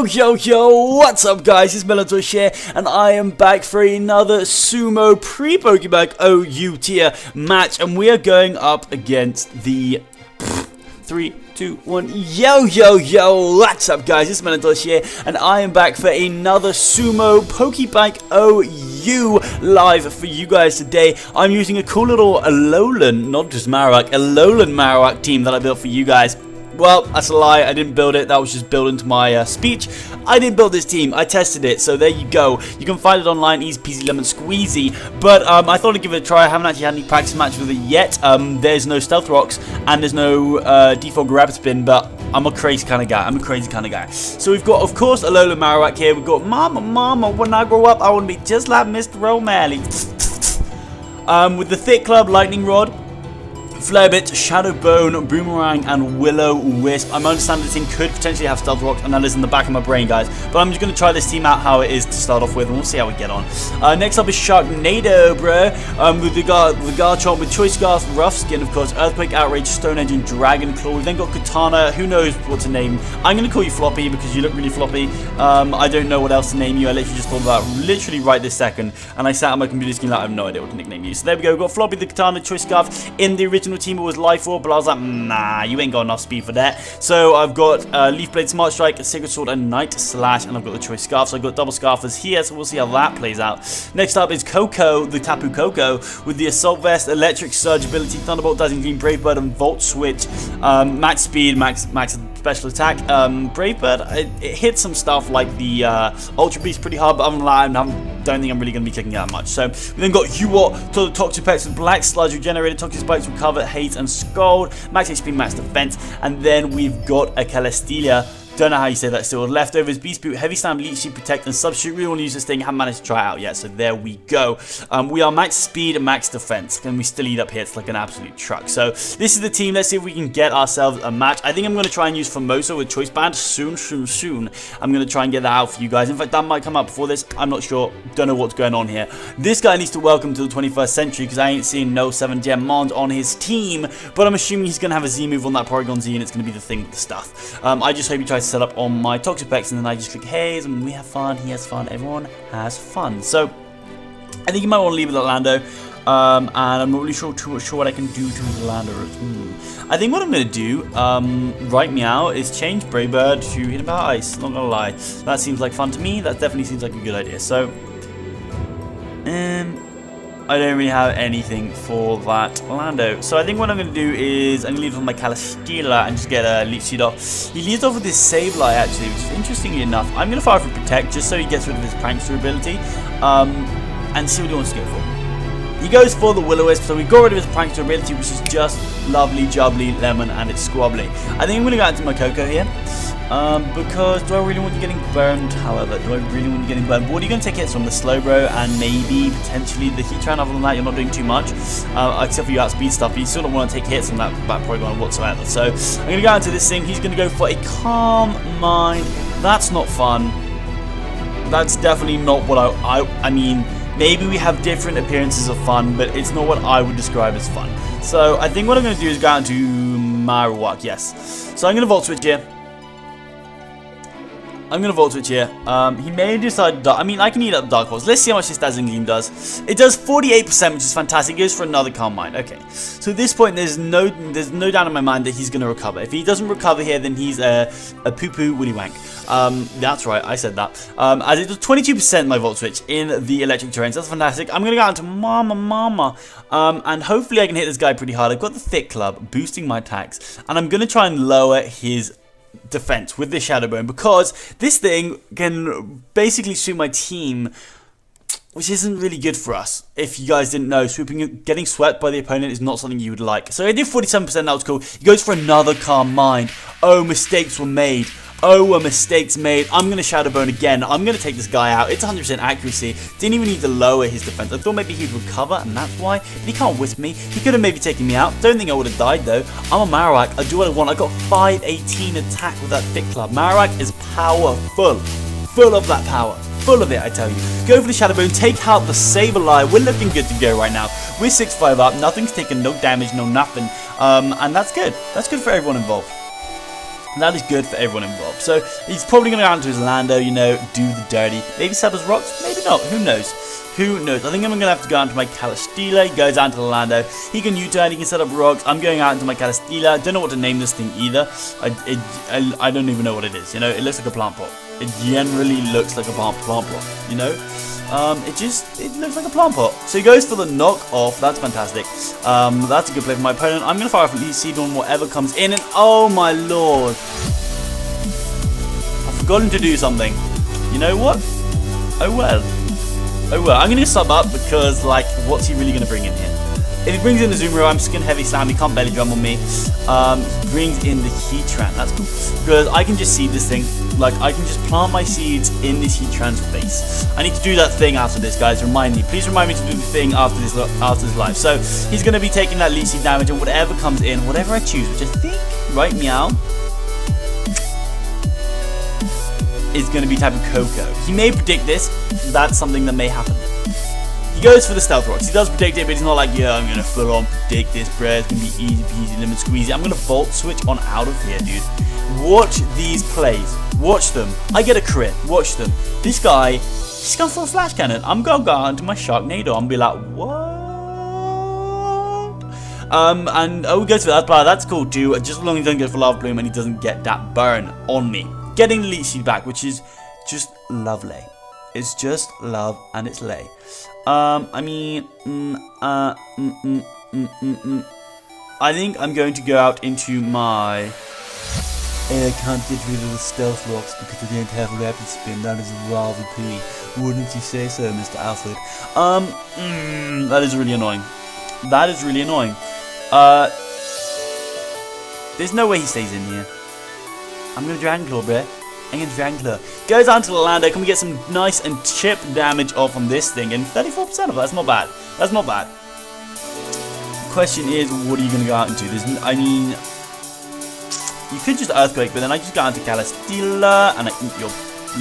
Yo, what's up guys, it's Melontosh here, and I am back for another SuMo pre-Pokebank OU tier match, and we are going up against the 3, 2, 1, yo, what's up guys, it's Melontosh here, and I am back for another SuMo Pokebank OU live for you guys today. I'm using a cool little Alolan, not just Marowak, Alolan Marowak team that I built for you guys. Well, that's a lie, I didn't build it, that was just built into my speech. I didn't build this team, I tested it, so there you go. You can find it online, easy peasy lemon squeezy. But I thought I'd give it a try. I haven't actually had any practice matches with it yet. There's no Stealth Rocks, and there's no default Grab Spin, but I'm a crazy kind of guy. So we've got, of course, Alolan Marowak here. We've got Mama, when I grow up, I want to be just like Mr. O'Malley. With the Thick Club, Lightning Rod, Flare Bit, Shadow Bone, Boomerang, and Will-O-Wisp. I'm understanding this thing could potentially have Stealth Rocks, and that is in the back of my brain, guys. But I'm just going to try this team out, how it is to start off with, and we'll see how we get on. Next up is Sharknado, bro. With the Garchomp, with Choice Scarf, Rough Skin, of course, Earthquake, Outrage, Stone Edge, and Dragon Claw. We've then got Kartana. Who knows what to name? I'm going to call you Floppy because you look really floppy. I don't know what else to name you. I literally just thought about literally right this second, and I sat on my computer screen like I have no idea what to nickname you. So there we go. We've got Floppy, the Kartana, Choice Scarf. In the original team it was Life Orb, but I was like, nah, you ain't got enough speed for that. So I've got Leaf Blade, Smart Strike, Sacred Sword, and Night Slash, and I've got the Choice Scarf. So I've got double Scarfers here, so we'll see how that plays out. Next up is Coco, the Tapu Koko, with the Assault Vest, Electric Surge ability, Thunderbolt, Dazzling Gleam, Brave Bird, and Volt Switch. Max Speed, max special attack. Brave Bird, it hits some stuff like the Ultra Beast pretty hard, but other than that, I don't think I'm really going to be kicking that much. So we then got Huot to the Toxapex with Black Sludge, Regenerated, Toxic Spikes, Recover, Hate, and Scald, Max HP, Max Defense, and then we've got a Celesteela. Don't know how you say that still. Leftovers, Beast Boot, Heavy Slam, Leech Seed, Protect, and Substitute. Really want to use this thing. Haven't managed to try it out yet, so there we go. We are max speed and max defense. Can we still eat up here? It's like an absolute truck. So this is the team. Let's see if we can get ourselves a match. I think I'm going to try and use Formosa with Choice Band soon. I'm going to try and get that out for you guys. In fact, that might come out before this. I'm not sure. Don't know what's going on here. This guy needs to welcome to the 21st century because I ain't seen no 7-gem Mons on his team, but I'm assuming he's going to have a Z move on that Porygon Z, and it's going to be the thing with the stuff. I just hope he tries to set up on my Toxapex, and then I just click Haze, and we have fun, he has fun, everyone has fun. So I think you might want to leave with Orlando, and I'm not really sure what I can do to Orlando. I think what I'm going to do right now is change Brave Bird to Hit About Ice, not going to lie. That seems like fun to me, that definitely seems like a good idea. So I don't really have anything for that Orlando. So I think what I'm going to do is I'm going to leave with my Celesteela and just get a Leech Seed off. He leads off with this Sableye actually, which is interestingly enough. I'm going to fire for Protect just so he gets rid of his Prankster ability and see what he wants to go for. He goes for the Will-O-Wisp, so we got rid of his Prankster ability, which is just lovely, jubbly, lemon, and it's squabbly. I think I'm going to go out to my Coco here. Because do I really want you getting burned? However, do I really want you getting burned? What are you going to take hits from? The Slowbro and maybe potentially the Heatran. Other than that, you're not doing too much, except for your outspeed stuff. But you still don't want to take hits from that Porygon whatsoever. So I'm going to go into this thing. He's going to go for a Calm Mind. That's not fun. That's definitely not what I mean. Maybe we have different appearances of fun, but it's not what I would describe as fun. So I think what I'm going to do is go out to Marowak. Yes. So I'm going to Volt Switch here. He may decide. I mean, I can eat up Dark Horse. Let's see how much this Dazzling Gleam does. It does 48%, which is fantastic. It goes for another Calm Mind. Okay. So at this point, there's no doubt in my mind that he's going to recover. If he doesn't recover here, then he's a poo-poo woody wank. That's right. I said that. As it does 22% my Volt Switch in the electric terrains. That's fantastic. I'm going to go out to Mama. And hopefully I can hit this guy pretty hard. I've got the Thick Club boosting my attacks, and I'm going to try and lower his defense with this Shadow Bone because this thing can basically suit my team, which isn't really good for us. If you guys didn't know, getting swept by the opponent is not something you would like. So I did 47%, that was cool. He goes for another Calm Mind. Oh, mistakes were made. Oh, mistakes made. I'm going to Shadow Bone again. I'm going to take this guy out. It's 100% accuracy. Didn't even need to lower his defense. I thought maybe he'd recover, and that's why. But he can't Wisp me. He could have maybe taken me out. Don't think I would have died, though. I'm a Marowak. I do what I want. I got 518 attack with that Thick Club. Marowak is powerful. Full of that power. Full of it, I tell you. Go for the Shadow Bone. Take out the Sableye. We're looking good to go right now. We're 6-5 up. Nothing's taken. No damage. No nothing. And that's good. That's good for everyone involved. That is good for everyone involved. So he's probably going to go out into his Lando, you know, do the dirty. Maybe set up his rocks, maybe not. Who knows? Who knows? I think I'm going to have to go out into my Calistila. He goes out into the Lando. He can U-turn, he can set up rocks. I'm going out into my Calistila. Don't know what to name this thing either. I don't even know what it is, you know. It looks like a plant pot. It generally looks like a plant pot, you know. It looks like a plant pot. So he goes for the knock off. That's fantastic. That's a good play for my opponent. I'm going to fire off Leech Seed on whatever comes in. And oh my lord. I've forgotten to do something. You know what? Oh well. Oh well. I'm going to sub up because, like, what's he really going to bring in here? If he brings in the Zoomer, I'm just going to heavy slam. He can't belly drum on me. He brings in the Heatran. That's cool. Because I can just seed this thing. Like, I can just plant my seeds in this Heatran's face. I need to do that thing after this, guys. Remind me. Please remind me to do the thing after this live. So, he's going to be taking that Leech Seed damage, and whatever comes in, whatever I choose, which I think, right, meow, is going to be type of Coco. He may predict this. That's something that may happen. He goes for the Stealth Rocks. He does predict it, but he's not like, yeah, I'm going to full on predict this, bruh. It's going to be easy peasy, lemon squeezy. I'm going to Volt Switch on out of here, dude. Watch these plays. Watch them. I get a crit. Watch them. This guy, he's going for a Flash Cannon. I'm going to go into my Sharknado. I'm going to be like, what? We go to that, but that's cool too. Just as long as he doesn't go for Lava Bloom and he doesn't get that burn on me. Getting the Leech Seed back, which is just lovely. It's just love and it's lay. I think I'm going to go out into my... I can't get rid of the Stealth Rocks because I don't have a Rapid Spin. That is rather pooey. Wouldn't you say so, Mr. Alfred? That is really annoying. That is really annoying. There's no way he stays in here. I'm going to Dragon Claw, bruh. I'm going to Dragon Claw. Goes on to the Lando. Can we get some nice and chip damage off on this thing? And 34% of it. That's not bad. That's not bad. The question is, what are you going to go out into? I mean, you could just Earthquake, but then I just go out to Calistila and I eat your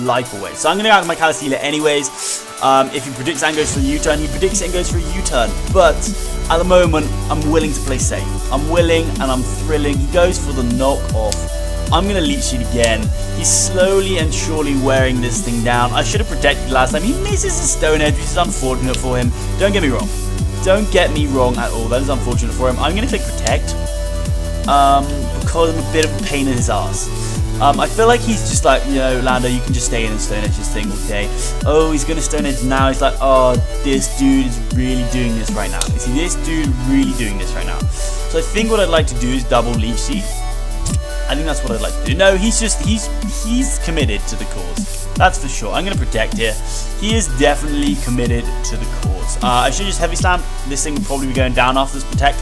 life away. So I'm going to go out to my Calistila anyways. If he predicts and goes for a U-turn, he predicts it and goes for a U-turn. But at the moment, I'm willing to play safe. I'm willing and I'm thrilling. He goes for the knock off. I'm going to Leech Seed again. He's slowly and surely wearing this thing down. I should have protected last time. He misses his Stone Edge, which is unfortunate for him. Don't get me wrong. Don't get me wrong at all. That is unfortunate for him. I'm going to click Protect. Because I'm a bit of a pain in his ass. I feel like he's just like, you know, Lando, you can just stay in and Stone Edge this thing all day. Oh, he's going to Stone Edge now. He's like, oh, this dude is really doing this right now. You see, this dude really doing this right now. So I think what I'd like to do is double Leech Seed. I think that's what I'd like to do. No, he's committed to the cause. That's for sure. I'm going to protect here. He is definitely committed to the cause. I should just Heavy Slam. This thing will probably be going down after this protect.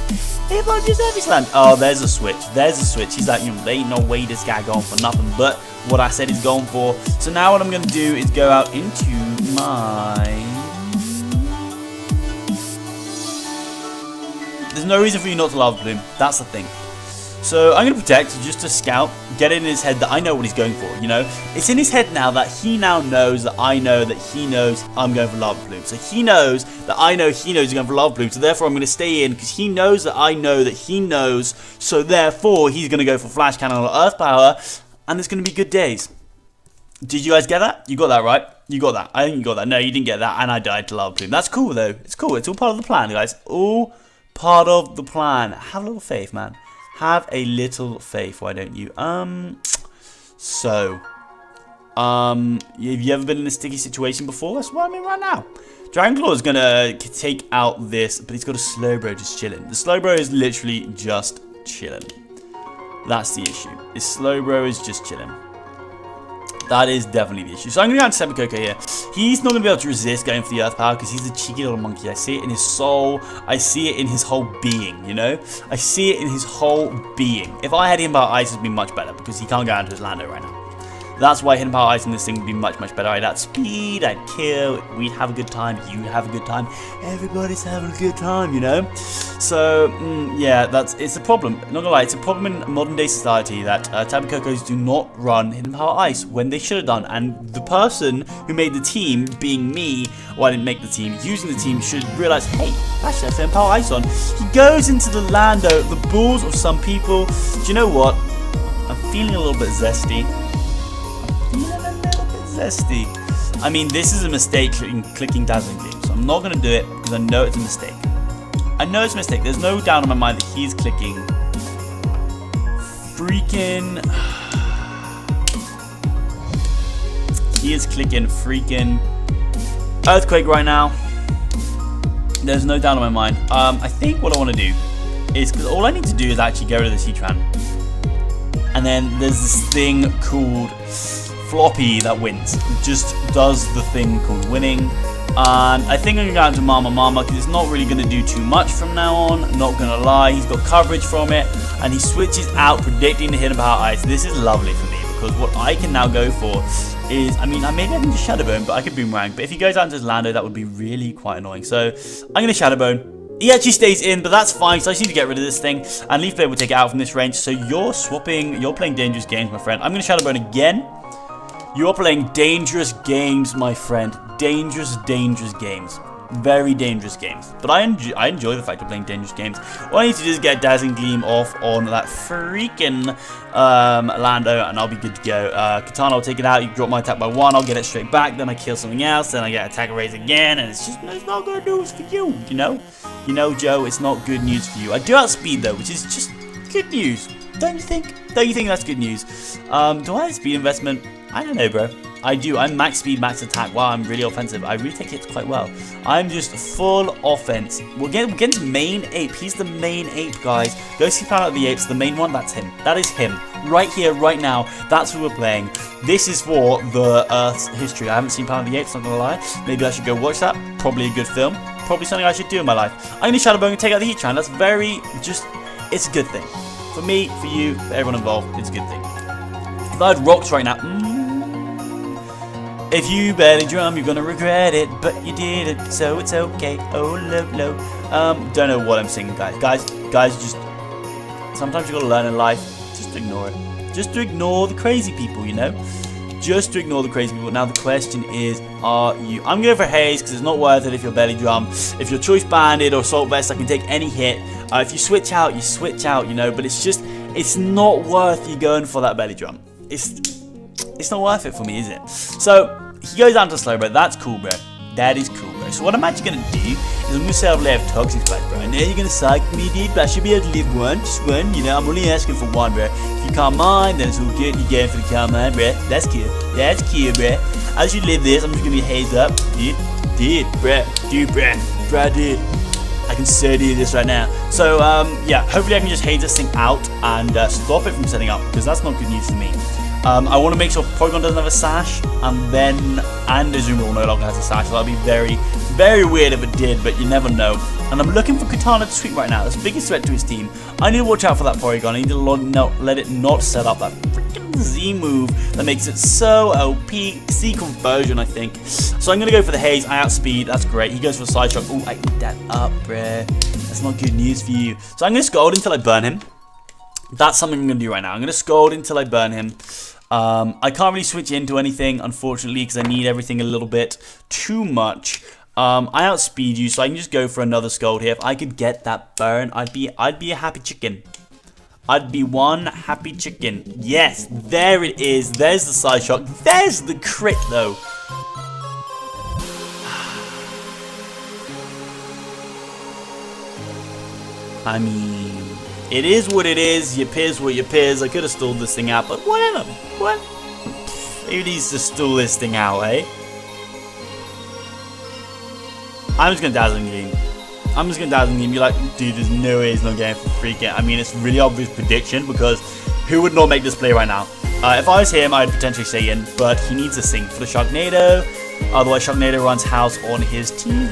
If I just Heavy Slam. Oh, there's a switch. There's a switch. He's like, you know, there ain't no way this guy going for nothing but what I said he's going for. So now what I'm going to do is go out into my... There's no reason for you not to Lava Bloom. That's the thing. So I'm going to protect just to scout, get it in his head that I know what he's going for, you know. It's in his head now that he now knows that I know that he knows I'm going for Lava Bloom. So he knows that I know he knows he's going for Lava Bloom. So therefore I'm going to stay in because he knows that I know that he knows. So therefore he's going to go for Flash Cannon or Earth Power. And it's going to be good days. Did you guys get that? You got that, right? You got that. I think you got that. No, you didn't get that. And I died to Lava Bloom. That's cool, though. It's cool. It's all part of the plan, guys. All part of the plan. Have a little faith, man. Have a little faith, why don't you? Have you ever been in a sticky situation before? That's what I'm in right now. Dragon Claw is gonna take out this, but he's got a Slowbro just chilling. The Slowbro is literally just chilling. That's the issue. His Slowbro is just chilling. That is definitely the issue. So I'm going to go out to Sepikoko here. He's not going to be able to resist going for the Earth Power because he's a cheeky little monkey. I see it in his soul. I see it in his whole being, you know? I see it in his whole being. If I had him Power Ice, it would be much better because he can't go out to his Lando right now. That's why Hidden Power Ice in this thing would be much, much better. I'd outspeed, I'd kill, we'd have a good time, you'd have a good time, everybody's having a good time, you know? So, yeah, it's a problem. Not gonna lie, it's a problem in modern day society that Tapu Kokos do not run Hidden Power Ice when they should have done. And the person who made the team, being me, well, I didn't make the team, using the team, should realize, hey, I should have Hidden Power Ice on. He goes into the Lando, the balls of some people. Do you know what? I'm feeling a little bit zesty. Zesty. I mean, this is a mistake clicking Dazzling Gleam, so I'm not going to do it because I know it's a mistake. I know it's a mistake. There's no doubt in my mind that he's clicking freaking... He is clicking freaking Earthquake right now. There's no doubt in my mind. I think what I want to do is, because all I need to do is actually get rid of this Heatran. And then there's this thing called Floppy that wins. It just does the thing called winning. And I think I'm going to go out to Mama because it's not really going to do too much from now on. Not going to lie. He's got coverage from it. And he switches out predicting to hit him Power Ice. This is lovely for me because what I can now go for is, I mean, maybe I can just Shadow Bone, but I could Boomerang. But if he goes out into his Lando, that would be really quite annoying. So I'm going to Shadow Bone. He actually stays in, but that's fine. So I just need to get rid of this thing. And Leaf Blade will take it out from this range. So you're playing dangerous games, my friend. I'm going to Shadow Bone again. You are playing dangerous games, my friend. Dangerous games. Very dangerous games. But I enjoy the fact of playing dangerous games. All I need to do is get Dazzling Gleam off on that freaking Lando, and I'll be good to go. Kartana will take it out. You drop my attack by 1. I'll get it straight back. Then I kill something else. Then I get attack raise again, and it's not good news for you. You know, Joe. It's not good news for you. I do outspeed though, which is just good news. Don't you think? Don't you think that's good news? Do I have speed investment? I don't know, bro. I do. I'm max speed, max attack. Wow, I'm really offensive. I really take hits quite well. I'm just full offense. We're getting to main ape. He's the main ape, guys. Go see Planet of the Apes. The main one, that's him. That is him. Right here, right now. That's who we're playing. This is for the Earth's history. I haven't seen Planet of the Apes, not gonna lie. Maybe I should go watch that. Probably a good film. Probably something I should do in my life. I'm gonna Shadow Bone and take out the Heatran. That's it's a good thing. For me, for you, for everyone involved, it's a good thing. If I had rocks right now, if you barely drum, you're gonna regret it, but you did it, so it's okay. Oh, low. Don't know what I'm singing, guys. Guys, just sometimes you gotta learn in life. Just ignore it. Just to ignore the crazy people, you know. Just to ignore the crazy people. Now the question is, are you? I'm going for Haze because it's not worth it if you're belly drum. If you're Choice Banded or Assault Vest, I can take any hit. If you switch out, you know. But it's not worth you going for that belly drum. It's not worth it for me, is it? So he goes down to slow, bro. That's cool, bro. That is cool, bro. So what I'm actually gonna do is I'm gonna say I've left Toxic Spike, bro. I know you're gonna suck me, dude, but I should be able to live one, just one. You know, I'm only asking for one, bro. If you can't mind, then it's all good. You're going for the can't mind, bro. That's cute. That's cute, bro. I should live this. I'm just gonna be hazed up, dude, bro, dude. I can so do this right now. So yeah, hopefully I can just haze this thing out and stop it from setting up because that's not good news for me. I want to make sure Porygon doesn't have a sash, and Azumarill no longer has a sash. So that'd be very, very weird if it did, but you never know. And I'm looking for Kartana to sweep right now. That's the biggest threat to his team. I need to watch out for that Porygon. I need to let it not set up that freaking Z move that makes it so OP. C conversion, I think. So I'm going to go for the Haze. I outspeed. That's great. He goes for a Side Shock. Oh, I eat that up, bruh. That's not good news for you. So I'm going to Scold until I burn him. That's something I'm going to do right now. I'm going to Scold until I burn him. I can't really switch into anything, unfortunately, because I need everything a little bit too much. I outspeed you, so I can just go for another Scold here. If I could get that burn, I'd be a happy chicken. I'd be one happy chicken. Yes, there it is. There's the Side Shock. There's the crit, though. I mean, it is what it is. Your peers what your peers. I could have stalled this thing out, but whatever. What? Who needs to stall this thing out, eh? I'm just gonna Dazzling Gleam. You're like, dude, there's no way he's not getting for freaking. I mean, it's a really obvious prediction because who would not make this play right now? If I was him, I'd potentially stay in, but he needs a sync for the Sharknado. Otherwise, Sharknado runs house on his team.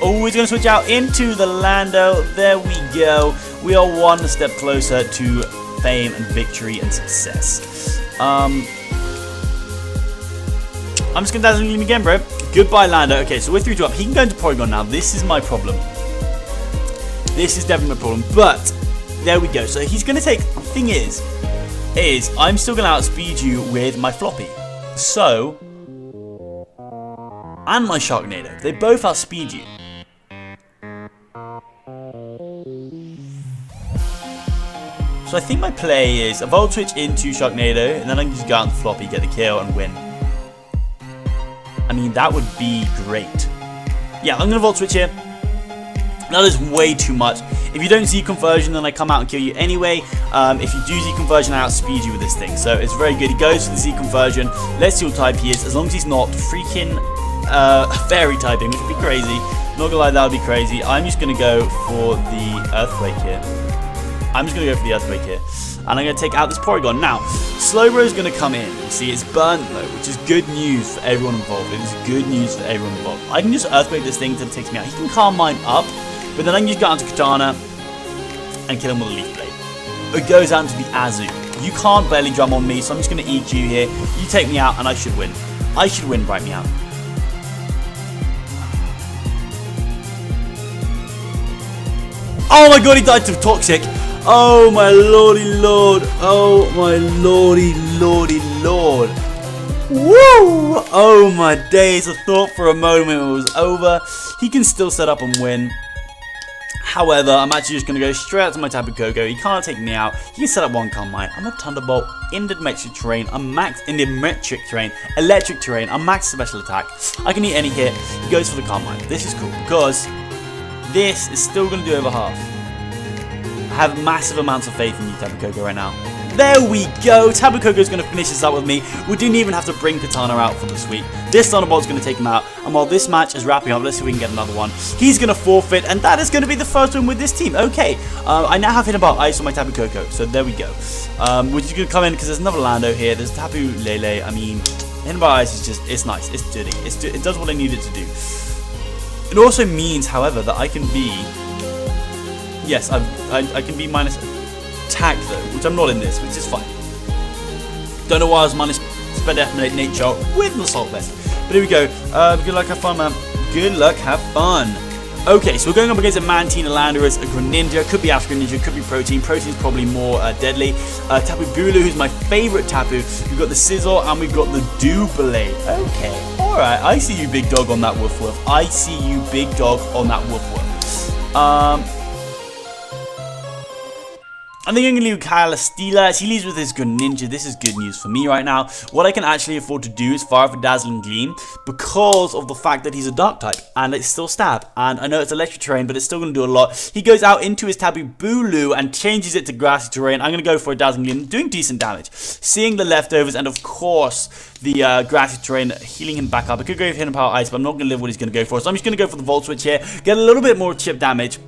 Oh, he's going to switch out into the Lando. There we go. We are one step closer to fame and victory and success. I'm just going to Dazzling Gleam again, bro. Goodbye, Lando. Okay, so we're 3-2 up. He can go into Porygon now. This is my problem. This is definitely my problem. But there we go. So he's going to take... The thing is I'm still going to outspeed you with my Floppy. So... And my Sharknado. They both outspeed you. So I think my play is a Volt Switch into Sharknado, and then I can just go out on the floppy, get the kill, and win. I mean, that would be great. Yeah, I'm going to Volt Switch here. That is way too much. If you don't Z conversion, then I come out and kill you anyway. If you do Z conversion, I outspeed you with this thing. So it's very good. He goes for the Z conversion. Let's see what type he is. As long as he's not freaking fairy typing, which would be crazy. Not gonna lie, that would be crazy. I'm just gonna go for the Earthquake here. And I'm gonna take out this Porygon. Now, Slowbro is gonna come in. You see, it's burnt though, which is good news for everyone involved. It is good news for everyone involved. I can just Earthquake this thing until it takes me out. He can calm mine up, but then I can just go out to Kartana and kill him with a Leaf Blade. It goes out into the Azu. You can't belly drum on me, so I'm just gonna EQ here. You take me out, and I should win. I should win, Bright Me Out. Oh my god, he died to Toxic. Oh my lordy lord. Oh my lordy lordy lord. Woo! Oh my days. I thought for a moment it was over. He can still set up and win. However, I'm actually just going to go straight out to my Tapu Koko. He can't take me out. He can set up one Calm Mind. I'm a Thunderbolt in the metric terrain. I'm maxed in the metric terrain. Electric terrain. I'm maxed special attack. I can eat any hit. He goes for the Calm Mind. This is cool because this is still going to do over half. I have massive amounts of faith in you, Tapu Koko, right now. There we go. Tapu Koko is going to finish this up with me. We didn't even have to bring Kartana out for the sweep. This Thunderbolt is going to take him out. And while this match is wrapping up, let's see if we can get another one. He's going to forfeit, and that is going to be the first win with this team. Okay, I now have Hidden Bar Ice on my Tapu Koko, so there we go. Which is going to come in because there's another Lando here. There's Tapu Lele. I mean, Hidden Bar Ice is just, it's nice. It's dirty. It does what I need it to do. It also means, however, that I can be... Yes, I can be minus attack though, which I'm not in this, which is fine. Don't know why I was minus Spread Death Nature with an Assault Vest. But here we go. Good luck, have fun, man. Good luck, have fun. Okay, so we're going up against a Mantina, Landorus, a Greninja. Could be After Greninja, could be Protein. Protein's probably more deadly. Tapu Bulu, who's my favorite Tapu. We've got the Sizzle and we've got the Doublade. Okay, alright. I see you, big dog, on that Woof Woof. I see you, big dog, on that Woof Woof. I think I'm going to leave Calistela as he leads with his Greninja. This is good news for me right now. What I can actually afford to do is fire for Dazzling Gleam because of the fact that he's a Dark type and it's still Stab. And I know it's electric terrain, but it's still going to do a lot. He goes out into his Tapu Bulu and changes it to grassy terrain. I'm going to go for a Dazzling Gleam, doing decent damage. Seeing the leftovers and, of course, the grassy terrain, healing him back up. I could go for Hidden Power Ice, but I'm not going to live what he's going to go for. So I'm just going to go for the Volt Switch here, get a little bit more chip damage.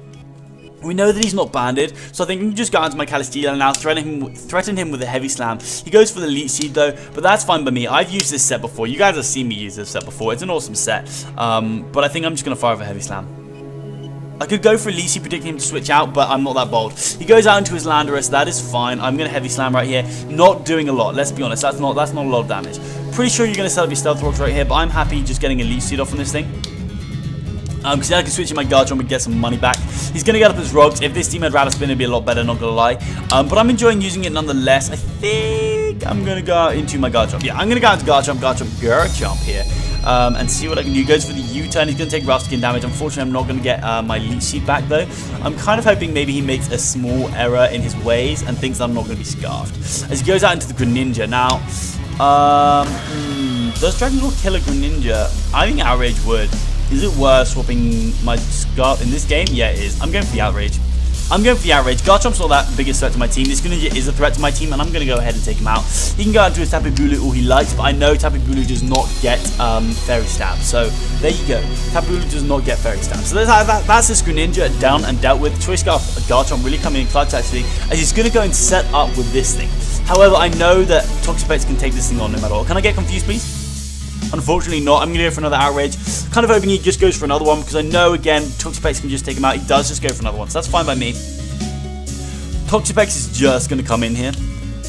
We know that he's not banded, so I think we can just go out to my Calistela now, threaten him with a Heavy Slam. He goes for the Elite Seed though, but that's fine by me. I've used this set before. You guys have seen me use this set before. It's an awesome set, but I think I'm just going to fire for Heavy Slam. I could go for Elite Seed, predicting him to switch out, but I'm not that bold. He goes out into his Landorus. That is fine. I'm going to Heavy Slam right here. Not doing a lot. Let's be honest. That's not a lot of damage. Pretty sure you're going to set up your Stealth Rocks right here, but I'm happy just getting Elite Seed off on this thing. Because I can switch in my Garchomp and get some money back. He's going to get up his Rocks. If this team had Rattle Spin, it'd be a lot better, not going to lie. But I'm enjoying using it nonetheless. I think I'm going to go out into my Garchomp. Yeah, I'm going to go out to Garchomp here. And see what I can do. He goes for the U-turn. He's going to take Rough Skin damage. Unfortunately, I'm not going to get my Leech Seed back, though. I'm kind of hoping maybe he makes a small error in his ways and thinks I'm not going to be Scarfed. As he goes out into the Greninja. Now, does Dragon Claw kill a Greninja? I think Outrage would. Is it worth swapping my Scarf in this game? Yeah, it is. I'm going for the Outrage. Garchomp's not that biggest threat to my team. This Greninja is a threat to my team, and I'm going to go ahead and take him out. He can go out to his Tapu Bulu all he likes, but I know Tapu Bulu does not get Fairy Stab. So, there you go. Tapu Bulu does not get Fairy Stab. So, that's this Greninja down and dealt with. Choice Scarf, Garchomp really coming in clutch, actually, as he's going to go and set up with this thing. However, I know that Toxapex can take this thing on no matter what. Can I get confused, please? Unfortunately not. I'm going to go for another Outrage. Kind of hoping he just goes for another one because I know, again, Toxapex can just take him out. He does just go for another one, so that's fine by me. Toxapex is just going to come in here.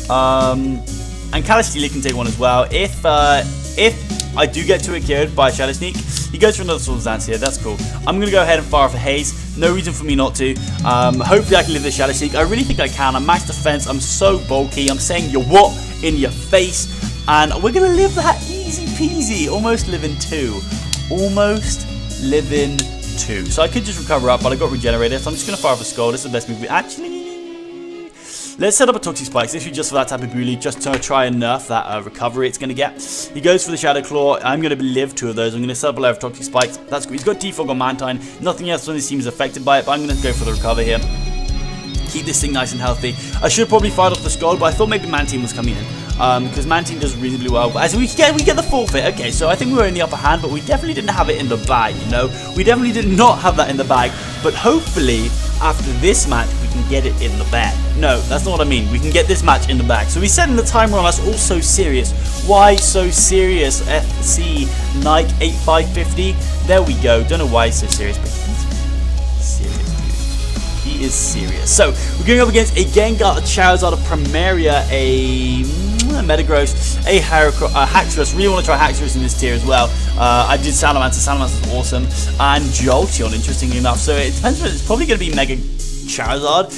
And Calistela can take one as well. If I do get to it killed by Shadow Sneak, he goes for another Swords Dance here. That's cool. I'm going to go ahead and fire for Haze. No reason for me not to. Hopefully I can live this Shadow Sneak. I really think I can. I'm max defense. I'm so bulky. I'm saying your what in your face. And we're going to live that easy peasy. Almost live in 2. Almost live in 2. So I could just recover up, but I got regenerated. So I'm just going to fire for Skull. This is the best move. Actually, let's set up a Toxic Spikes, literally just for that type of bully, just to try and nerf that recovery it's going to get. He goes for the Shadow Claw. I'm going to live 2 of those. I'm going to set up a layer of Toxic Spikes. That's good. He's got Defog on Mantine. Nothing else on his team is affected by it, but I'm going to go for the recover here. Keep this thing nice and healthy. I should have probably fired off the Skull, but I thought maybe Mantine was coming in. Because Mantine does reasonably well. But as we get the forfeit. Okay, so I think we were in the upper hand, but we definitely didn't have it in the bag, you know? We definitely did not have that in the bag. But hopefully, after this match, we can get it in the bag. No, that's not what I mean. We can get this match in the bag. So we set in the timer on us, all so serious. Why so serious? FC Nike 8550. There we go. Don't know why he's so serious, but he's serious, dude. He is serious. So we're going up against a Gengar, a Charizard, a Primaria, a Metagross, a Haxorus. Really want to try Haxorus in this tier as well. I did Salamence. Salamence is awesome. And Jolteon, interestingly enough. So it depends, but it's probably going to be Mega Charizard,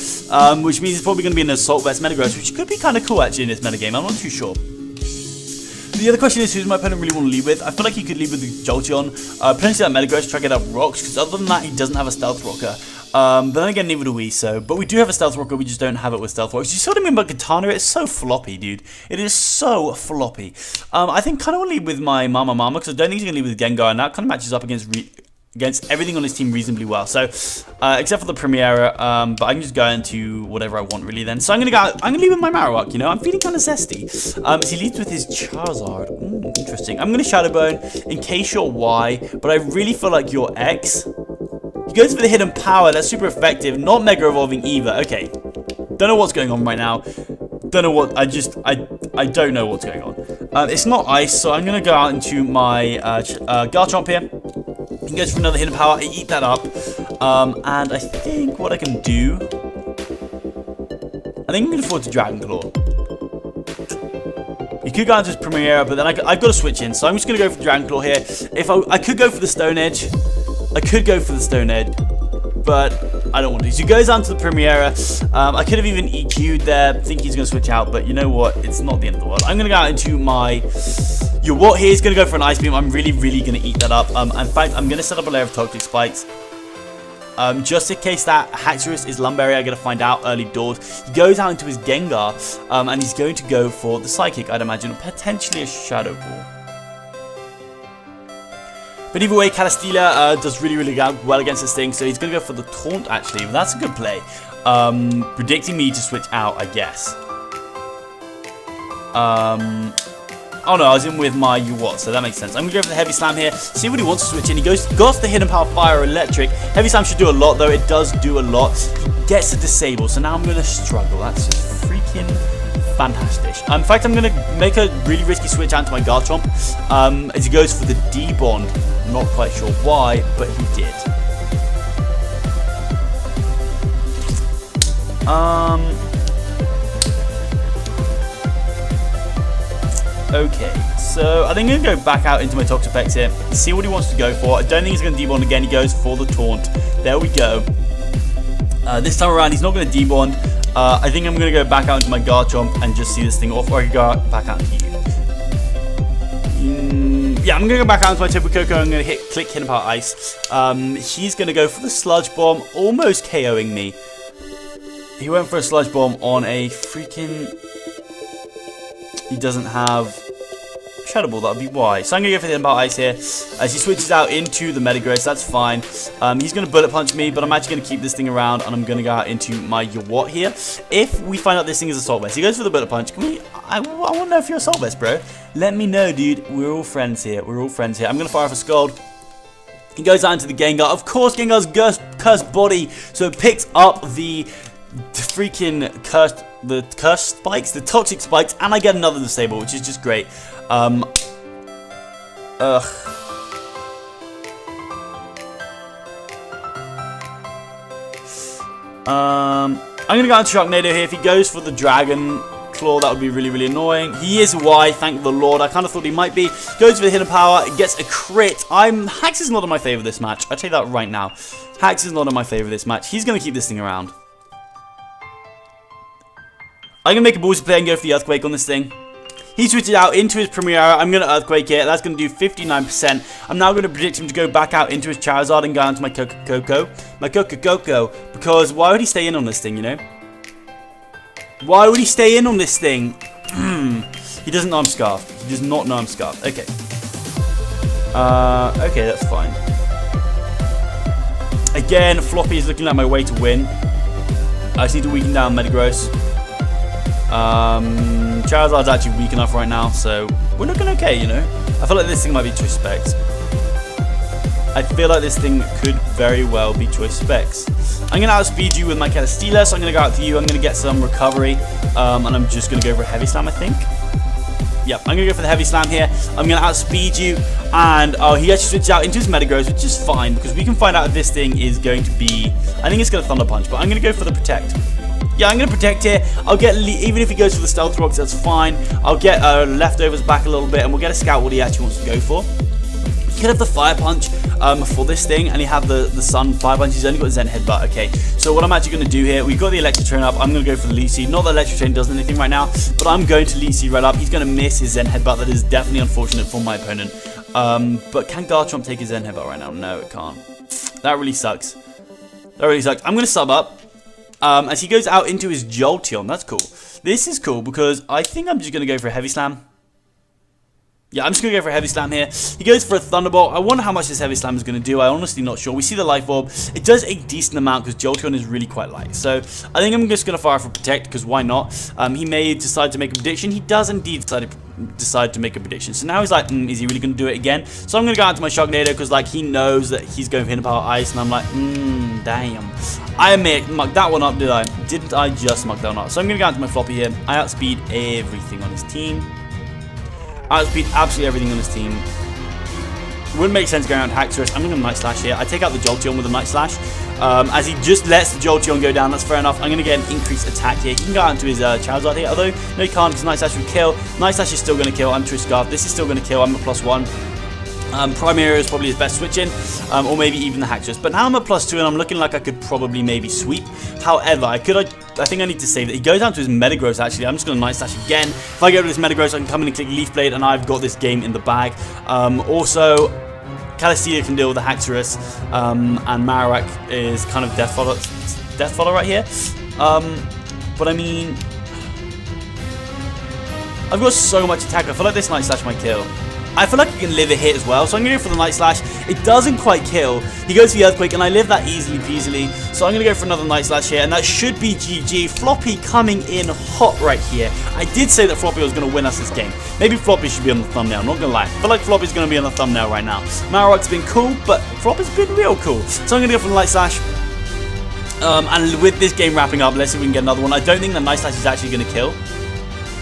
which means it's probably going to be an Assault Vest Metagross, which could be kind of cool actually in this metagame. I'm not too sure. The other question is, who does my opponent really want to lead with? I feel like he could lead with the Jolteon, potentially that Metagross, try to get up rocks, because other than that, he doesn't have a Stealth Rocker. But then again, neither do we, so. But we do have a Stealth Rocker, we just don't have it with Stealth Rocks. You saw what I mean about Kartana? It's so floppy, dude. It is so floppy. I think kind of want to lead with my Mama because I don't think he's going to lead with Gengar, and that kind of matches up against everything on his team reasonably well. So, except for the Primeira, but I can just go into whatever I want really then. So I'm gonna lead with my Marowak, you know, I'm feeling kind of zesty. He leads with his Charizard. Interesting. I'm gonna Shadow Bone in case you're Y, but I really feel like you're X. He goes for the Hidden Power, that's super effective, not Mega Evolving either. Okay, don't know what's going on right now. Don't know what, I don't know what's going on. It's not Ice, so I'm gonna go out into my Garchomp here. He goes for another Hidden Power, I eat that up, and I think what I can do, I think I'm going to afford to Dragon Claw. He could go into his Primeira, but then I've got to switch in, so I'm just going to go for Dragon Claw here. If I could go for the Stone Edge, but I don't want to. So he goes down to the Primeira. I could have even EQ'd there, think he's going to switch out, but you know what, it's not the end of the world. I'm going to go out into my... What here is going to go for an Ice Beam. I'm really going to eat that up. In fact, I'm going to set up a layer of Toxic Spikes. Just in case that Haxorus is Lumberry, I got to find out early doors. He goes out into his Gengar, and he's going to go for the Psychic, I'd imagine, or potentially a Shadow Ball. But either way, Calistela does really well against this thing, so he's going to go for the Taunt, actually. But that's a good play. Predicting me to switch out, I guess. Oh no, I was in with my what, so that makes sense. I'm going to go for the Heavy Slam here, see what he wants to switch in. He goes the Hidden Power, Fire, Electric. Heavy Slam should do a lot, though. It does do a lot. He gets to Disable, so now I'm going to struggle. That's just freaking fantastic. In fact, I'm going to make a really risky switch out to my Garchomp as he goes for the D-Bond. Not quite sure why, but he did. Okay, so I think I'm going to go back out into my Toxapex here, see what he wants to go for. I don't think he's going to D-Bond again. He goes for the Taunt. There we go. This time around, he's not going to D-Bond. I think I'm going to go back out into my Garchomp and just see this thing off, or I can go back out into you. Yeah, I'm going to go back out into my Tapu Koko. I'm going to click Hidden Power Ice. He's going to go for the Sludge Bomb, almost KOing me. He went for a Sludge Bomb on a freaking... He doesn't have Shadow Ball, that would be why. So I'm going to go for the Hidden Power Ice here. As he switches out into the Metagross, that's fine. He's going to Bullet Punch me, but I'm actually going to keep this thing around, and I'm going to go out into my Yawat here. If we find out this thing is Assault Vest, he goes for the Bullet Punch. I want to know if you're Assault Vest, bro. Let me know, dude. We're all friends here. I'm going to fire off a Scald. He goes out into the Gengar. Of course, Gengar's cursed body, so it picks up the freaking cursed spikes, the Toxic Spikes, and I get another Disable, which is just great. I'm gonna go into Sharknado here. If he goes for the Dragon Claw, that would be really annoying. He is Y, thank the Lord. I kind of thought he might be. Goes for the Hidden Power, gets a crit. Hax is not in my favor this match. I'll tell you that right now. Hax is not in my favor this match. He's gonna keep this thing around. I'm going to make a ballsy play and go for the Earthquake on this thing. He switches out into his Primeira. I'm going to Earthquake it. That's going to do 59%. I'm now going to predict him to go back out into his Charizard and go into my Coco. Because why would he stay in on this thing, you know? Why would he stay in on this thing? He doesn't know I'm Scarfed. He does not know I'm Scarfed. Okay. Okay, that's fine. Again, Floppy is looking like my way to win. I just need to weaken down Metagross. Charizard's actually weak enough right now, so we're looking okay, you know. I feel like this thing might be Choice Specs. I feel like this thing could very well be Choice Specs. I'm going to outspeed you with my Celesteela, so I'm going to go out to you. I'm going to get some recovery, and I'm just going to go for a Heavy Slam, I think. Yep, I'm going to go for the Heavy Slam here. I'm going to outspeed you, and he actually switches out into his Metagross, which is fine, because we can find out if this thing is going to be... I think it's going to Thunder Punch, but I'm going to go for the Protect. Yeah, I'm going to Protect here. I'll get, even if he goes for the Stealth Rocks, that's fine. I'll get Leftovers back a little bit, and we'll get a Scout what he actually wants to go for. He could have the Fire Punch for this thing, and he have the Sun Fire Punch. He's only got Zen Headbutt. Okay, so what I'm actually going to do here, we've got the Electric Train up. I'm going to go for the Leech Seed. Not that Electric Train does anything right now, but I'm going to Leech Seed right up. He's going to miss his Zen Headbutt. That is definitely unfortunate for my opponent. But can Garchomp take his Zen Headbutt right now? No, it can't. That really sucks. That really sucks. I'm going to sub up. As he goes out into his Jolteon. That's cool. This is cool because I think I'm just going to go for a Heavy Slam. Yeah, I'm just going to go for a Heavy Slam here. He goes for a Thunderbolt. I wonder how much this Heavy Slam is going to do. I'm honestly not sure. We see the Life Orb. It does a decent amount because Jolteon is really quite light. So I think I'm just going to fire for Protect because why not? He may decide to make a prediction. He does indeed decide to make a prediction. So now he's like, is he really going to do it again? So I'm going to go out to my Sharknado because like he knows that he's going for Hidden Power Ice. And I'm like, damn. I mucked that one up, did I? Didn't I just muck that one up? So I'm going to go out to my Floppy here. I outspeed everything on his team. I outspeed absolutely everything on his team. Wouldn't make sense going around Haxorus. I'm going to Night Slash here. I take out the Jolteon with a Night Slash. As he just lets the Jolteon go down, that's fair enough. I'm going to get an increased attack here. He can go out into his Charizard here, although no, he can't because Night Slash would kill. Night Slash is still going to kill. I'm Twist Scarf. This is still going to kill. I'm at +1. Primeape is probably his best switch in, or maybe even the Haxorus. But now I'm at +2 and I'm looking like I could probably maybe sweep. However, I think I need to save that. He goes down to his Metagross actually. I'm just going to Night Slash again. If I go to this Metagross, I can come in and click Leaf Blade and I've got this game in the bag. Also, Celesteela can deal with the Haxorus, and Marowak is kind of Death Fodder right here. But I mean, I've got so much attack. I feel like this Night Slash might kill. I feel like he can live a hit as well, so I'm going to go for the Night Slash. It doesn't quite kill. He goes for the Earthquake, and I live that easily peasily. So I'm going to go for another Night Slash here, and that should be GG. Floppy coming in hot right here. I did say that Floppy was going to win us this game. Maybe Floppy should be on the thumbnail, not going to lie. I feel like Floppy's going to be on the thumbnail right now. Marowak's been cool, but Floppy's been real cool. So I'm going to go for the Night Slash. And with this game wrapping up, let's see if we can get another one. I don't think the Night Slash is actually going to kill.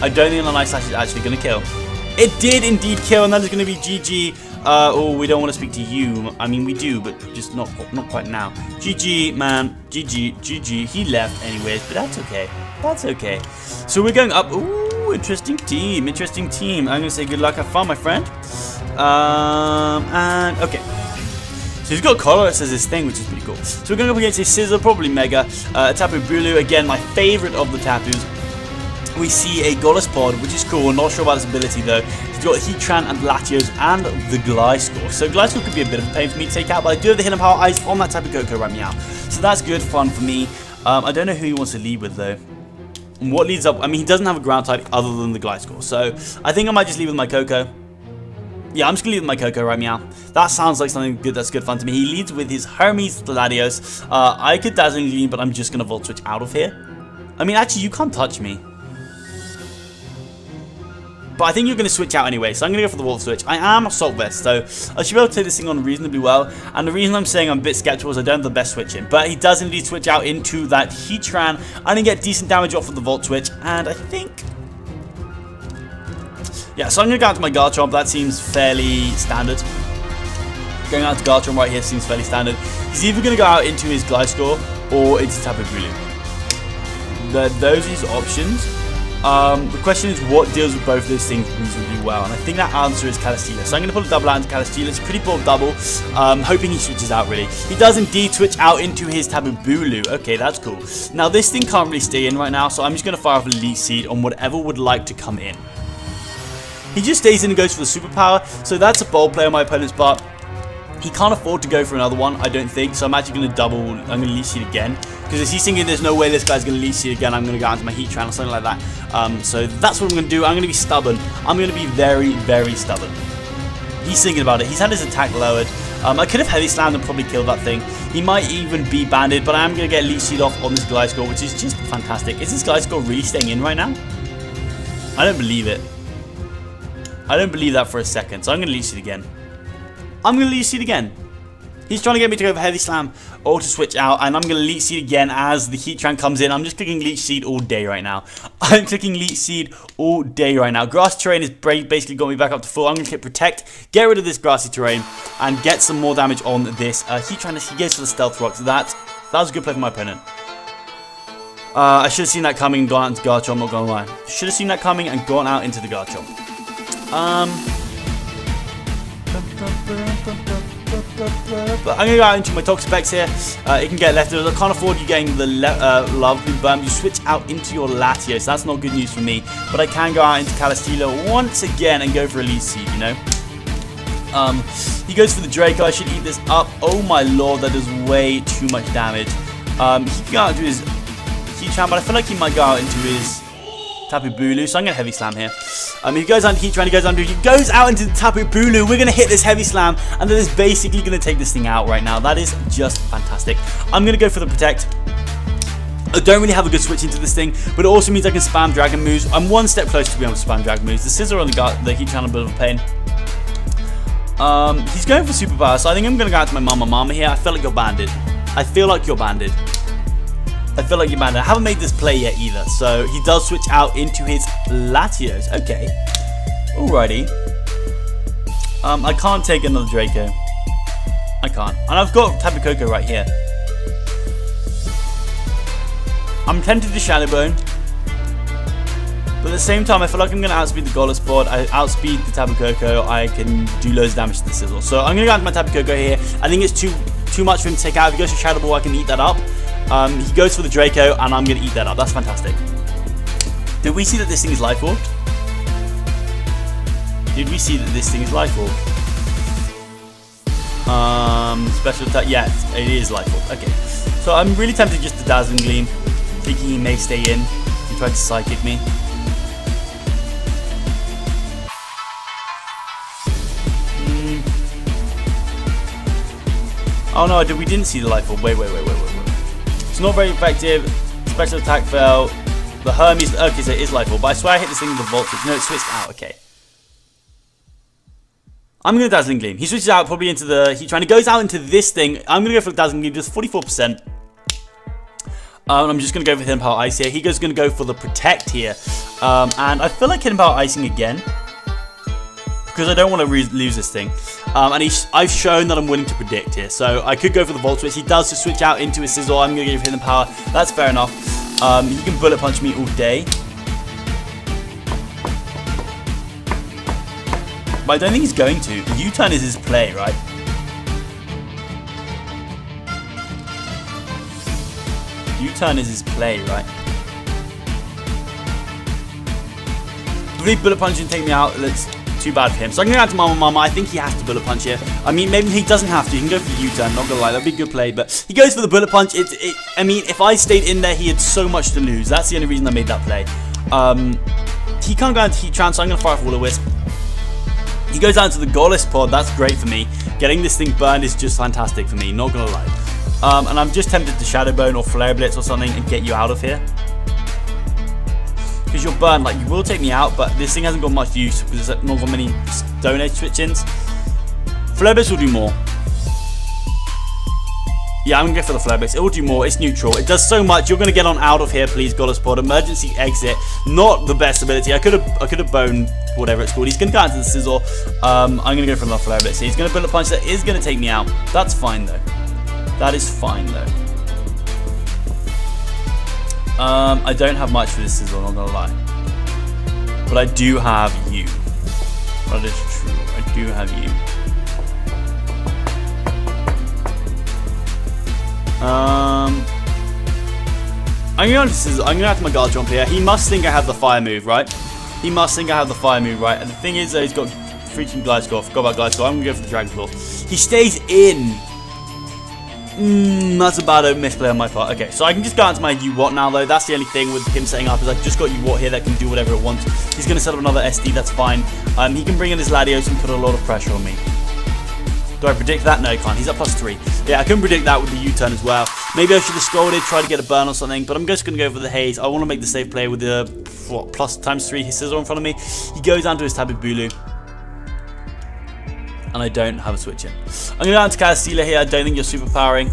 I don't think the Night Slash is actually going to kill. It did indeed kill, and that is going to be GG. Oh, we don't want to speak to you. I mean, we do, but just not quite now. GG, man. GG. He left anyways, but that's okay. That's okay. So we're going up. Ooh, interesting team. Interesting team. I'm going to say good luck. Have fun, my friend. And, okay. So he's got Colress as his thing, which is pretty cool. So we're going up against a Scizor, probably Mega. A Tapu Bulu, again, my favorite of the Tapus. We see a Golisopod, which is cool. Not sure about his ability though. He's got Heatran and Latios and the Gliscor. So Gliscor could be a bit of a pain for me to take out, but I do have the Hidden Power Ice on that type of Koko right now. So that's good fun for me. I don't know who he wants to lead with though. And what leads up? I mean, he doesn't have a ground type other than the Gliscor. So I think I might just leave with my Koko. Yeah, I'm just going to leave with my Koko right now. That sounds like something good that's good fun to me. He leads with his Hermes Latios. I could Dazzling Gleam, but I'm just going to Volt Switch out of here. I mean, actually, you can't touch me. But I think you're going to switch out anyway, so I'm going to go for the Volt Switch. I am Assault Vest, so I should be able to take this thing on reasonably well. And the reason I'm saying I'm a bit skeptical is I don't have the best switch in. But he does indeed switch out into that Heatran. I'm going to get decent damage off of the Volt Switch. And I think... yeah, so I'm going to go out to my Garchomp. That seems fairly standard. Going out to Garchomp right here seems fairly standard. He's either going to go out into his Gliscor or into Tapu Bulu. Those are his options. The question is what deals with both of those things reasonably well, and I think that answer is Celesteela. So I'm going to pull a double out into Celesteela. It's a pretty poor double, hoping he switches out really. He does indeed switch out into his Tapu Bulu. Okay, that's cool. Now this thing can't really stay in right now, so I'm just going to fire off a Leech Seed on whatever would like to come in. He just stays in and goes for the Superpower, so that's a bold play on my opponent's part. He can't afford to go for another one, I don't think. So I'm actually going to I'm going to leech seed again. Because if he's thinking there's no way this guy's going to leech seed again, I'm going to go out to my Heatran or something like that. So that's what I'm going to do. I'm going to be stubborn. I'm going to be very, very stubborn. He's thinking about it. He's had his attack lowered. I could have heavy slammed and probably killed that thing. He might even be banded, but I am going to get leech seed off on this Gliscor, which is just fantastic. Is this Gliscor really staying in right now? I don't believe it. I don't believe that for a second. So I'm going to leech seed again. I'm going to leech seed again. He's trying to get me to go for heavy slam or to switch out, and I'm going to leech seed again as the Heatran comes in. I'm just clicking leech seed all day right now. I'm clicking leech seed all day right now. Grass terrain has basically got me back up to full. I'm going to click protect, get rid of this grassy terrain, and get some more damage on this Heatran as he goes for the stealth rocks. That was a good play for my opponent. I should have seen that coming and gone out into Garchomp, I'm not going to lie. Should have seen that coming and gone out into the Garchomp. But I'm going to go out into my Toxapex here. It can get left. I can't afford you getting the lovely burn. You switch out into your Latios. So that's not good news for me. But I can go out into Calistela once again and go for a leech seed, you know. He goes for the Draco. I should eat this up. Oh my lord, that does way too much damage. He can go out into his Heatran, but I feel like he might go out into his Tapu Bulu, so I'm going to heavy slam here. He goes on to Heatran, he goes out into the Tapu Bulu. We're going to hit this heavy slam, and that is basically going to take this thing out right now. That is just fantastic. I'm going to go for the protect. I don't really have a good switch into this thing, but it also means I can spam Dragon moves. I'm one step closer to being able to spam Dragon moves. The Scissor on the Heatran a bit of a pain. He's going for super power, so I think I'm going to go out to my Mama here. I feel like you're banded. I feel like you're banded. I haven't made this play yet either, so he does switch out into his Latios. Okay, alrighty. I can't take another Draco. I can't, and I've got Tapu Koko right here. I'm tempted to Shadow Bone, but at the same time, I feel like I'm going to outspeed the Golisboard. I outspeed the Tapu Koko. I can do loads of damage to the Sizzle. So I'm going to go out to my Tapu Koko here. I think it's too much for him to take out. If he goes for Shadow Ball, I can eat that up. He goes for the Draco, and I'm going to eat that up. That's fantastic. Did we see that this thing is Life Orb? Special attack. Yeah, it is Life Orb. Okay. So I'm really tempted just to Dazzling Gleam, thinking he may stay in and try to Psychic me. Oh no, we didn't see the Life Orb. Wait. It's not very effective. Special attack fell. The Hermes. Okay, so it is Life Orb. But I swear I hit this thing with the Volt Switch. No, it switched out. Okay. I'm going to Dazzling Gleam. He switches out probably into the Heatran. He goes out into this thing. I'm going to go for the Dazzling Gleam. Just 44%. I'm just going to go for Hidden Power Ice here. He goes going to go for the Protect here. And I feel like Hidden Power Icing again, because I don't want to lose this thing. I've shown that I'm willing to predict here. So I could go for the Volt Switch. He does just switch out into his Sizzle. I'm going to give him the power. That's fair enough. He can Bullet Punch me all day. But I don't think he's going to. U-turn is his play, right? U-turn is his play, right? 3 Bullet Punch and take me out. That's too bad for him. So I'm going to go out to Mama. I think he has to Bullet Punch here. I mean, maybe he doesn't have to. He can go for the U-turn. Not going to lie. That'd be a good play. But he goes for the Bullet Punch. I mean, if I stayed in there, he had so much to lose. That's the only reason I made that play. He can't go into Heatran, so I'm going to fire off Will-O-Wisp. He goes down to the Golisboard. That's great for me. Getting this thing burned is just fantastic for me. Not going to lie. And I'm just tempted to Shadow Bone or Flare Blitz or something and get you out of here. Because you're burned, like, you will take me out, but this thing hasn't got much use because there's not got many Stone Edge switch-ins. Flare Blitz will do more. Yeah, I'm going to go for the Flare Blitz. It will do more. It's neutral. It does so much. You're going to get on out of here, please, Golisboard. Emergency exit. Not the best ability. I could have boned whatever it's called. He's going to go out to the Sizzle. I'm going to go for another Flare Blitz. He's going to Bullet Punch. That is going to take me out. That's fine, though. That is fine, though. I don't have much for this Sizzle, I'm not going to lie. But I do have you. That is true. I do have you. I'm going to have my Garchomp here. He must think I have the Fire move, right? And the thing is, he's got freaking Gliscor. Forgot about Gliscor. I'm going to go for the Dragon Claw. He stays in. That's about a misplay on my part. Okay, so I can just go out to my U-Watt now, though. That's the only thing with him setting up, is I've just got U-Watt here that can do whatever it wants. He's going to set up another SD, that's fine. He can bring in his Latios and put a lot of pressure on me. Do I predict that? No, I can't. He's at +3. Yeah, I couldn't predict that with the U-turn as well. Maybe I should have scolded, tried to get a burn or something, but I'm just going to go for the Haze. I want to make the safe play with the, what, +3 his Scizor in front of me. He goes down to his Tapu Bulu. And I don't have a switch in. I'm going to go down to Calistela here. I don't think you're superpowering.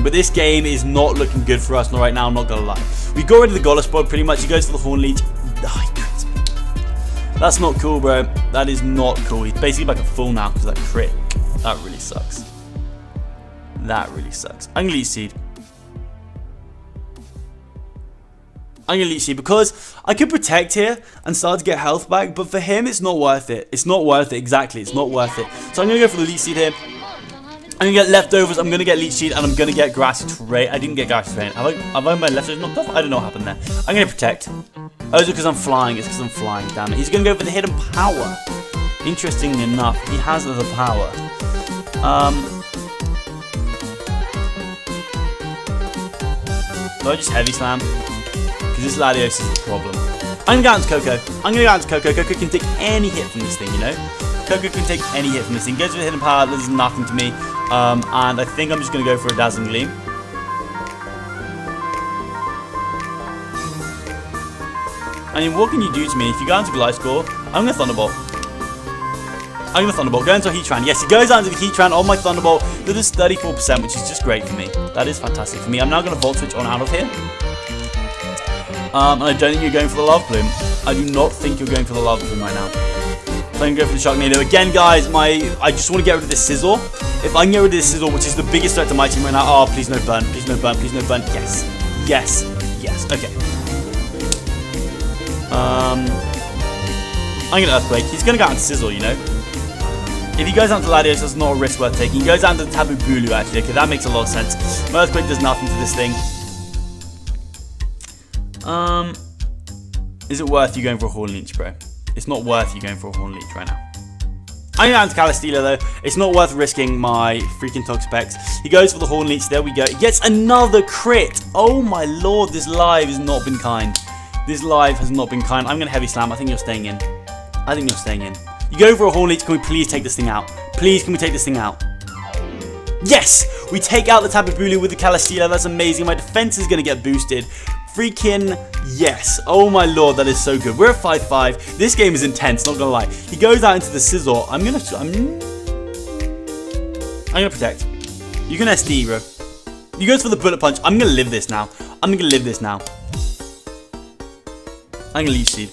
But this game is not looking good for us right now, I'm not going to lie. We got rid of the Golluspod pretty much. He goes for the Horn Leech. That's not cool, bro. That is not cool. He's basically like a fool now because of that crit. That really sucks. I'm going to Leech Seed. Because I could protect here and start to get health back, but for him it's not worth it. Exactly, it's not worth it. So I'm going to go for the Leech Seed here. I'm going to get leftovers, I'm going to get Leech Seed, and I'm going to get Grassy Terrain. I didn't get Grassy Terrain. Have I my leftovers knocked off? I don't know what happened there. I'm going to protect. Oh, it's because I'm flying. It's because I'm flying, damn it. He's going to go for the Hidden Power. Interestingly enough, he has the power. Do I just Heavy Slam? Because this Latios is a problem. I'm going to go into Coco. Coco can take any hit from this thing, you know? Coco can take any hit from this thing. Goes with Hidden Power, this is nothing to me. And I think I'm just going to go for a Dazzling Gleam. I mean, what can you do to me? If you go into Gliscor, I'm going to Thunderbolt. Go into a Heatran. Yes, he goes down to the Heatran on my Thunderbolt. That is 34%, which is just great for me. That is fantastic for me. I'm now going to Volt Switch on out of here. And I don't think you're going for the Lava Plume. I do not think you're going for the Lava Plume right now. So I'm going to go for the Sharknado. Again, guys, I just want to get rid of this Scizor. If I can get rid of this Scizor, which is the biggest threat to my team right now. Oh, please no burn. Please no burn. Yes. Okay. I'm going to Earthquake. He's going to go out to Scizor, you know. If he goes down to Latios, that's not a risk worth taking. He goes down to Tapu Bulu, actually. Okay, that makes a lot of sense. My Earthquake does nothing to this thing. Is it worth you going for a Horn Leech, bro? It's not worth you going for a Horn Leech right now. I'm going down to Calistela, though. It's not worth risking my freaking Toxapex. He goes for the Horn Leech. There we go. He gets another crit. Oh, my lord. This live has not been kind. I'm going to Heavy Slam. I think you're staying in. You go for a Horn Leech. Can we please take this thing out? Yes! We take out the Tapu Bulu with the Calistela. That's amazing. My defense is going to get boosted. Freaking yes. Oh my lord, that is so good. We're at 5-5. This game is intense, not gonna lie. He goes out into the Scizor. I'm gonna protect. You can SD, bro. He goes for the Bullet Punch. I'm gonna live this now. I'm gonna Leech Seed.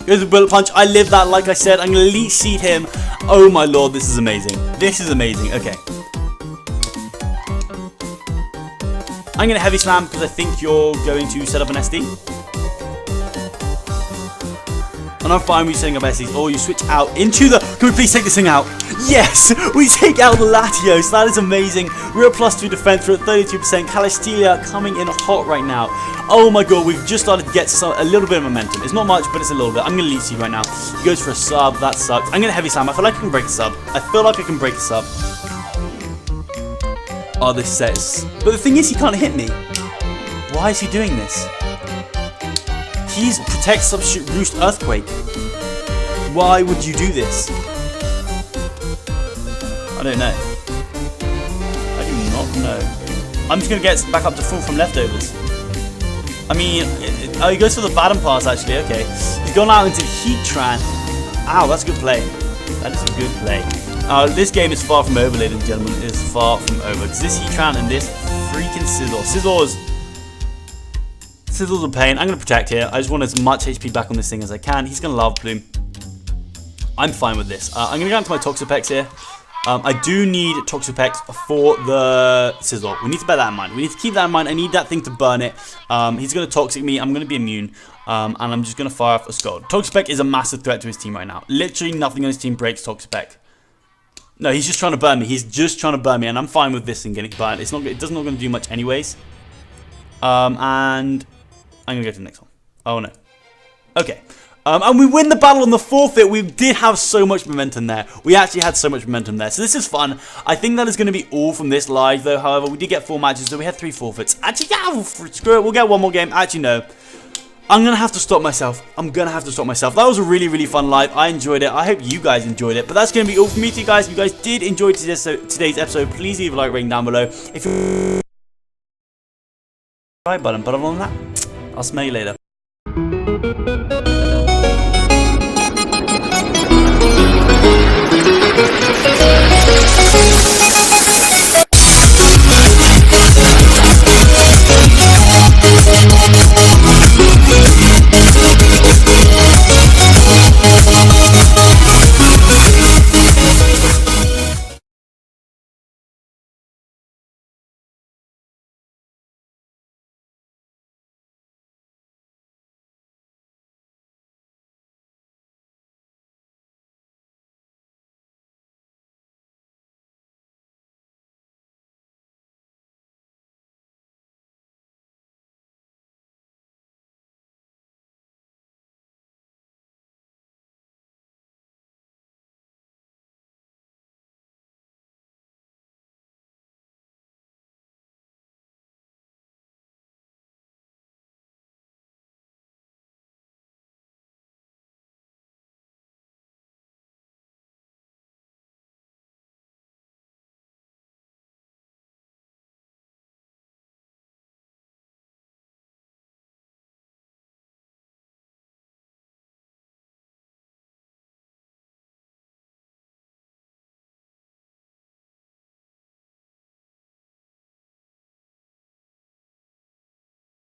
Goes for the Bullet Punch. I live that, like I said. I'm gonna Leech Seed him. Oh my lord, this is amazing. Okay. I'm going to Heavy Slam because I think you're going to set up an SD. And I'm fine with you setting up SDs. Or you switch out into the... Can we please take this thing out? Yes! We take out the Latios. That is amazing. We're at +2 defense. We're at 32%. Calistela coming in hot right now. Oh my god, we've just started to get a little bit of momentum. It's not much, but it's a little bit. I'm going to Leech Seed right now. He goes for a sub. That sucks. I'm going to Heavy Slam. I feel like I can break a sub. Oh, this sets. But the thing is, he can't hit me. Why is he doing this? He's Protect, Substitute, Roost, Earthquake. Why would you do this? I don't know. I do not know. I'm just going to get back up to full from leftovers. I mean, he goes for the Baton Pass, actually. Okay. He's gone out into Heatran. Ow, that's a good play. That is a good play. This game is far from over, ladies and gentlemen. It is far from over. Because this Heatran and this freaking Scizor. Scizor's a pain. I'm going to protect here. I just want as much HP back on this thing as I can. He's going to Lava Plume. I'm fine with this. I'm going to go into my Toxapex here. I do need Toxapex for the Scizor. We need to bear that in mind. We need to keep that in mind. I need that thing to burn it. He's going to Toxic me. I'm going to be immune. And I'm just going to fire off a Scald. Toxapex is a massive threat to his team right now. Literally nothing on his team breaks Toxapex. No, he's just trying to burn me. And I'm fine with this thing getting burned. It doesn't not going to do much anyways. And I'm going to go to the next one. Oh, no. Okay. And we win the battle on the forfeit. We did have so much momentum there. We actually had so much momentum there. So this is fun. I think that is going to be all from this live, though. However, we did get 4 matches, so we had 3 forfeits. Actually, yeah, screw it. We'll get 1 more game. Actually, no. I'm going to have to stop myself. That was a really, really fun live. I enjoyed it. I hope you guys enjoyed it. But that's going to be all from me to you guys. If you guys did enjoy today's episode, please leave a like rating down below. If you right button, but other than that, I'll smell you later.